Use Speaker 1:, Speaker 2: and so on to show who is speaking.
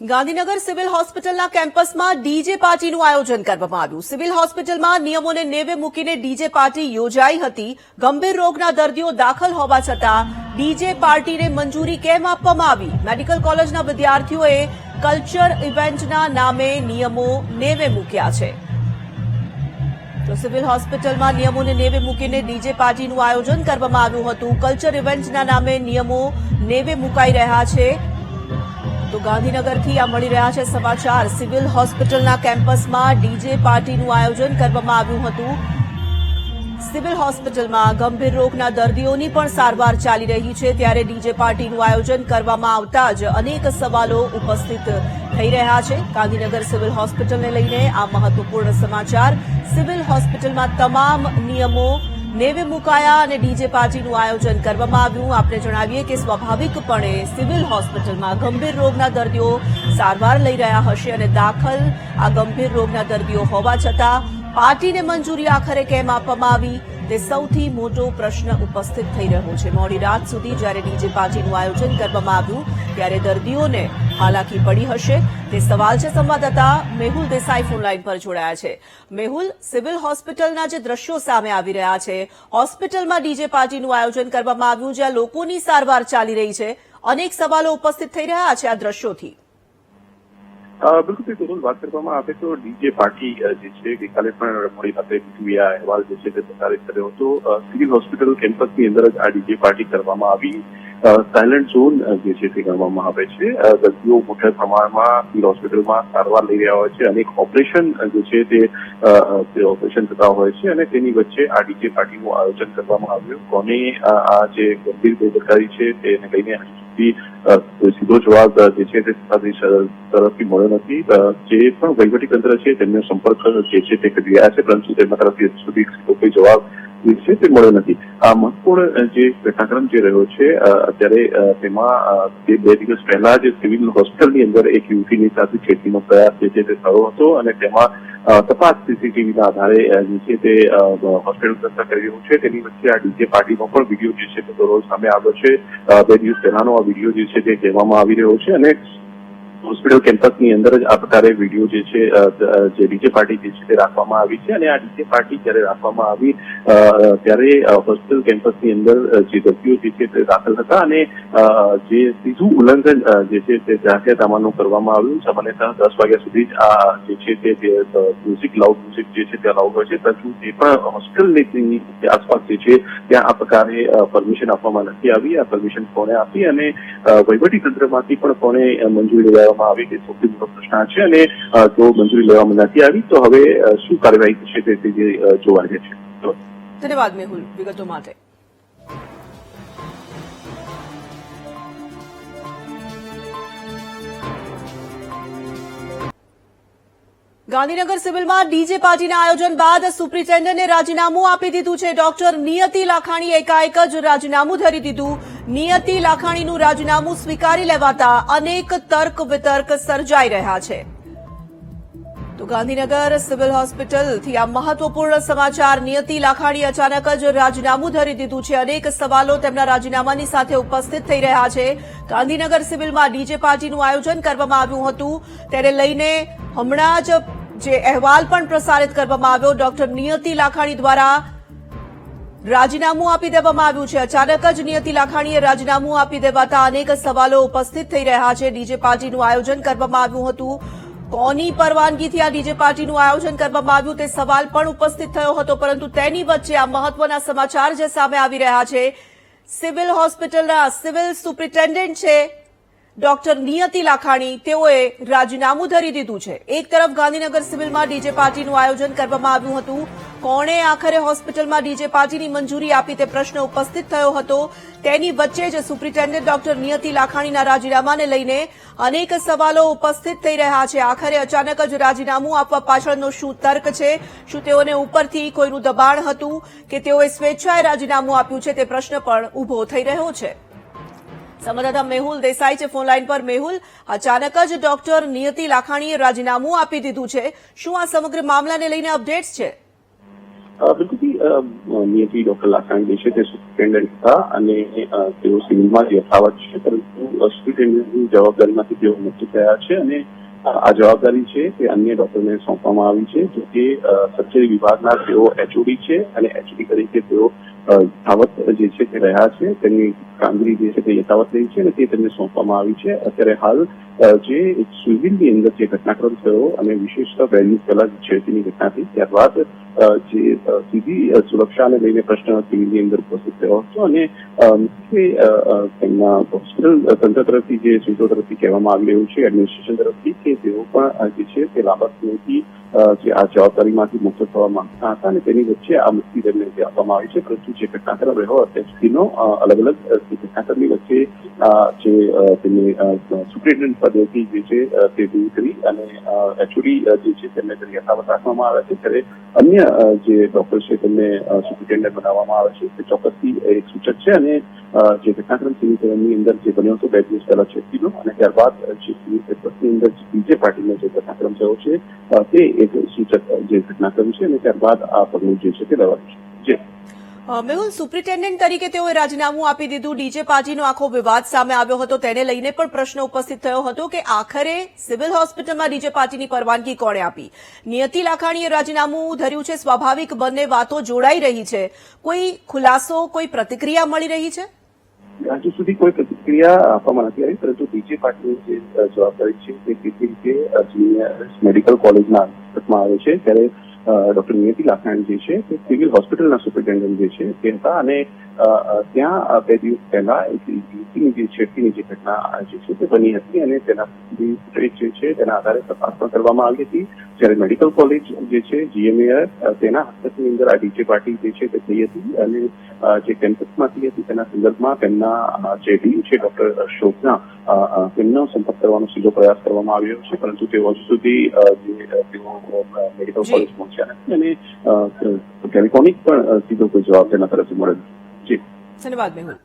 Speaker 1: Gandhinagar civil હોસ્પિટલના કેમ્પસમાં DJ પાર્ટીનું આયોજન કરવામાં આવ્યું। સિવિલ હોસ્પિટલમાં નિયમોને નેવે મૂકીને ડીજે પાર્ટી યોજાઈ હતી। ગંભીર રોગના દર્દીઓ દાખલ હોવા છતાં ડીજે પાર્ટીને મંજૂરી કેમ આપવામાં આવી? મેડિકલ કોલેજના વિદ્યાર્થીઓએ કલ્ચર ઇવેન્ટના નામે નિયમો નેવે મૂક્યા છે। તો સિવિલ હોસ્પિટલમાં નિયમોને નેવે મૂકીને ડીજે પાર્ટીનું આયોજન કરવામાં આવ્યું હતું। કલ્ચર ઇવેન્ટના નામે નિયમો નેવે મુકાઈ રહ્યા છે। તો ગાંધીનગરથી આ મળી રહ્યા છે સમાચાર। સિવિલ હોસ્પિટલના કેમ્પસમાં ડીજે પાર્ટીનું આયોજન કરવામાં આવ્યું હતું। સિવિલ હોસ્પિટલમાં ગંભીર રોગના દર્દીઓની પણ સારવાર ચાલી રહી છે, ત્યારે ડીજે પાર્ટીનું આયોજન કરવામાં આવતા જ અનેક સવાલો ઉપસ્થિત થઈ રહ્યા છે। ગાંધીનગર સિવિલ હોસ્પિટલને લઈને આ મહત્વપૂર્ણ સમાચાર। સિવિલ હોસ્પિટલમાં તમામ નિયમો નેવે મુકાયા અને ડીજે પાર્ટીનું આયોજન કરવામાં આવ્યું। આપણે જણાવીએ કે સ્વાભાવિકપણે સિવિલ હોસ્પિટલમાં ગંભીર રોગના દર્દીઓ સારવાર લઈ રહ્યા હશે અને દાખલ આ ગંભીર રોગના દર્દીઓ હોવા છતાં પાર્ટીને મંજૂરી આખરે કેમ આપવામાં આવી તે સૌથી મોટો પ્રશ્ન ઉપસ્થિત થઈ રહ્યો છે। મોડી રાત સુધી જ્યારે ડીજે પાર્ટીનું આયોજન કરવામાં આવ્યું ત્યારે દર્દીઓને હાલાકી પડી હશે તે સવાલ છે। સંવાદદાતા મેહુલ દેસાઈ ફોનલાઈન પર જોડાયા છે। મેહુલ, સિવિલ હોસ્પિટલના જે દ્રશ્યો સામે આવી રહ્યા છે, હોસ્પિટલમાં ડીજે પાર્ટીનું આયોજન કરવામાં આવ્યું જ્યાં લોકોની સારવાર ચાલી રહી છે, અનેક સવાલો ઉપસ્થિત થઈ રહ્યા છે આ દ્રશ્યોથી।
Speaker 2: બિલકુલ તરુણ, વાત કરવામાં આવે તો ડીજે પાર્ટી જે છે ગઈકાલે પણ મોડી રાત્રે મીડિયા અહેવાલ જે છે તે પ્રસારિત કર્યો હતો। સિવિલ હોસ્પિટલ કેમ્પસની અંદર જ આ ડીજે પાર્ટી કરવામાં આવી। સાયલન્ટ ઝોન જે છે તે ગણવામાં આવે છે। દર્દીઓ મોટા પ્રમાણમાં સિવિલ હોસ્પિટલમાં સારવાર લઈ રહ્યા હોય છે। અનેક ઓપરેશન જે છે તે ઓપરેશન થતા હોય છે અને તેની વચ્ચે આ ડીજે પાર્ટીનું આયોજન કરવામાં આવ્યું। કોને આ જે ગંભીર બેદરકારી છે તેને લઈને સીધો જવાબ જે છે તે તરફથી મળ્યો નથી। જે પણ વહીવટી તંત્ર છે તેમનો સંપર્ક જે છે તે કરી રહ્યા છે, પરંતુ તેમના તરફથી હજુ સુધી કોઈ જવાબ જે છે તે મળ્યો નથી। આ મહત્વપૂર્ણ જે ઘટનાક્રમ જે રહ્યો છે અત્યારે તેમાં બે દિવસ પહેલા જે સિવિલ હોસ્પિટલની અંદર એક યુવતીની સાથે છેડતીનો પ્રયાસ જે છે તે થયો હતો અને તેમાં તપાસ સીસીટીવીના આધારે જે છે તે હોસ્પિટલ તંત્ર કરી રહ્યું છે। તેની વચ્ચે આ ડીજે પાર્ટીનો પણ વિડીયો જે છે તે દરરોજ સામે આવ્યો છે। 2 દિવસ પહેલાનો આ વિડીયો જે છે તે કહેવામાં આવી રહ્યો છે અને હોસ્પિટલ કેમ્પસની અંદર જ આ પ્રકારે વિડીયો જે છે જે ડીજે પાર્ટી જે છે તે રાખવામાં આવી છે અને આ ડીજે પાર્ટી જ્યારે રાખવામાં આવી ત્યારે હોસ્પિટલ કેમ્પસની અંદર જે દર્દીઓ જે છે તે દાખલ હતા અને જે સીધું ઉલ્લંઘન જે છે તે જાહેરનામાનું કરવામાં આવ્યું। સામાન્યતઃ 10 વાગ્યા સુધી જ આ જે છે તે મ્યુઝિક લાઉડ મ્યુઝિક જે છે તે અલાઉડ હોય છે, પરંતુ તે પણ હોસ્પિટલની આસપાસ જે છે ત્યાં આ પ્રકારે પરમિશન આપવામાં નથી આવી। આ પરમિશન કોણે આપી અને વહીવટી તંત્રમાંથી પણ કોણે મંજૂરી લેવામાં આવી તે સૌથી મોટો પ્રશ્ન છે અને જો મંજૂરી લેવામાં નથી આવી તો હવે શું કાર્યવાહી થશે તે જોવા રહે છે।
Speaker 1: ધન્યવાદ મેહુલ વિગતો માટે। ગાંધીનગર સિવિલમાં ડીજે પાર્ટીના આયોજન બાદ સુપ્રિન્ટેન્ડન્ટે રાજીનામું આપી દીધું છે। ડોક્ટર નિયતિ લાખાણીએ એકાએક જ રાજીનામું ધરી દીધું। નિયતિ લાખાણીનું રાજીનામું સ્વીકારી લેવાતા અનેક તર્ક વિતર્ક સર્જાઈ રહ્યા છે। તો ગાંધીનગર સિવિલ હોસ્પિટલથી આ મહત્વપૂર્ણ સમાચાર। નિયતિ લાખાણીએ અચાનક જ રાજીનામું ધરી દીધું છે। અનેક સવાલો તેમના રાજીનામાની સાથે ઉપસ્થિત થઈ રહ્યા છે। ગાંધીનગર સિવિલમાં ડીજે પાર્ટીનું આયોજન કરવામાં આવ્યું હતું તેને લઈને હમણાં જ જે અહેવાલ પણ પ્રસારિત કરવામાં આવ્યો, ડોક્ટર નિયતિ લાખાણી દ્વારા રાજીનામું આપી દેવામાં આવ્યું છે। અચાનક જ નિયતિ લાખાણીએ રાજીનામું આપી દેવાતા અનેક સવાલો ઉપસ્થિત થઈ રહ્યા છે। ડીજે પાર્ટીનું આયોજન કરવામાં આવ્યું હતું, કોની પરવાનગીથી આ ડીજે પાર્ટીનું આયોજન કરવામાં આવ્યું તે સવાલ પણ ઉપસ્થિત થયો હતો, પરંતુ તેની વચ્ચે આ મહત્વના સમાચાર જે સામે આવી રહ્યા છે। સિવિલ હોસ્પિટલના સિવિલ સુપ્રિન્ટેન્ડન્ટ છે ડોક્ટર નિયતિ લાખાણી, તેઓએ રાજીનામું ધરી દીધું છે। એક તરફ ગાંધીનગર સિવિલમાં ડીજે પાર્ટીનું આયોજન કરવામાં આવ્યું હતું, કોણે આખરે હોસ્પિટલમાં ડીજે પાર્ટીની મંજૂરી આપી તે પ્રશ્ન ઉપસ્થિત થયો હતો। તેની વચ્ચે જ સુપ્રિન્ટેન્ડન્ટ ડોક્ટર નિયતિ લાખાણીના રાજીનામાને લઈને અનેક સવાલો ઉપસ્થિત થઈ રહ્યા છે। આખરે અચાનક જ રાજીનામું આપવા પાછળનો શું તર્ક છે? શું તેઓને ઉપરથી કોઈનું દબાણ હતું કે તેઓએ સ્વેચ્છાએ રાજીનામું આપ્યું છે તે પ્રશ્ન પણ ઉભો થઈ રહ્યો છે। સંવાદદાતા મેહુલ દેસાઈ છે ફોનલાઈન પર। મેહુલ, અચાનક જ ડોક્ટર નિયતિ લાખાણીએ રાજીનામું આપી દીધું છે, શું આ સમગ્ર મામલાને લઈને અપડેટ્સ છે?
Speaker 2: બિલકુલથી નિયતિ ડોક્ટર લાખાણી જે છે તે સુપ્રિન્ટેન્ડન્ટ હતા અને તેઓ સિવિલમાં જ યથાવત છે, પરંતુ સુપ્રિન્ટેન્ડન્ટની જવાબદારીમાંથી તેઓ મુક્ત થયા છે અને આ જવાબદારી છે તે અન્ય ડોક્ટરને સોંપવામાં આવી છે. જો કે સર્જરી વિભાગના તેઓ એચઓડી છે અને એચઓડી તરીકે તેઓ યથાવત જે છે તે રહ્યા છે. તેમની કામગીરી જે છે તે યથાવત રહી છે અને તે તેમને સોંપવામાં આવી છે. અત્યારે હાલ જે સિવિલની અંદર જે ઘટનાક્રમ થયો અને વિશેષતઃ વહેલી પહેલા છેડતીની ઘટના થઈ, ત્યારબાદ જે સીધી સુરક્ષાને લઈને પ્રશ્ન સિવિલની અંદર ઉપસ્થિત થયો હતો અને તેમના હોસ્પિટલ તંત્ર તરફથી જે સૂત્રો તરફથી કહેવામાં આવી રહ્યું છે, એડમિનિસ્ટ્રેશન તરફથી, કે તેઓ પણ જે છે તે લાંબા સમયથી જે આ જવાબદારીમાંથી મુક્ત થવા માંગતા હતા અને તેની વચ્ચે આ મુક્તિ તેમને આપવામાં આવી છે. પરંતુ જે ઘટનાક્રમ રહ્યો અત્યાર સુધીનો અલગ અલગ ઘટનાક્રમની વચ્ચે જે તેમની સુપ્રિન્ટેન્ડન્ટ પદેથી જે છે તે દૂર કરી અને એચઓડી જે છે તેમને યથાવત રાખવામાં આવે છે, ત્યારે અન્ય જે ડોક્ટર છે તેમને સુપ્રિન્ટેન્ડન્ટ બનાવવામાં આવે છે. તે ચોક્કસથી એક સૂચક છે અને જે ઘટનાક્રમ સિવિલની અંદર જે બન્યો હતો 2 દિવસ પહેલા છેડતીનો અને ત્યારબાદ જે સિવિલ કેમ્પસની અંદર બીજે પાર્ટીનો જે ઘટનાક્રમ થયો છે તે એક સૂચક જે ઘટનાક્રમ છે અને ત્યારબાદ આ પગલું જે છે તે લેવાનું છે.
Speaker 1: મેહુલ, સુપ્રિન્ટેન્ડન્ટ તરીકે તેઓએ રાજીનામું આપી દીધું. ડીજે પાર્ટીનો આખો વિવાદ સામે આવ્યો હતો, તેને લઈને પણ પ્રશ્ન ઉપસ્થિત થયો હતો કે આખરે સિવિલ હોસ્પિટલમાં ડીજે પાર્ટીની પરવાનગી કોણે આપી? નિયતિ લાખાણીએ રાજીનામું ધર્યું છે. સ્વાભાવિક બંને વાતો જોડાઈ રહી છે. કોઈ ખુલાસો, કોઈ પ્રતિક્રિયા મળી રહી છે?
Speaker 2: હજુ સુધી કોઈ પ્રતિક્રિયા આપવામાં નથી આવી, પરંતુ ડીજે પાર્ટીની જે જવાબદારી છે તે કેવી રીતે મેડિકલ કોલેજના હસ્તકમાં આવે છે, ત્યારે ડોક્ટર નિયતિ લાખાણી જે છે તે સિવિલ હોસ્પિટલના સુપ્રિન્ટેન્ડન્ટ જે છે તે હતા અને ત્યાં 2 દિવસ પહેલા જે છેડતીની જે ઘટના જે છે તે બની હતી અને તેના જે છે તેના આધારે તપાસ પણ કરવામાં આવી હતી. જ્યારે મેડિકલ કોલેજ જે છે જીએમએ તેના હસ્તકની અંદર આ ડીજે પાર્ટી જે છે તે થઈ હતી અને જે કેમ્પસમાંથી હતી તેના સંદર્ભમાં તેમના જે ડીન છે ડોક્ટર શોભના તેમનો સંપર્ક કરવાનો સીધો પ્રયાસ કરવામાં આવ્યો છે, પરંતુ તેઓ હજુ સુધી તેઓ મેડિકલ કોલેજ પહોંચ્યા નથી અને ટેલિફોનિક પણ સીધો કોઈ જવાબ તેના તરફથી મળે નથી.
Speaker 1: ધન્યવાદ મેહુલ.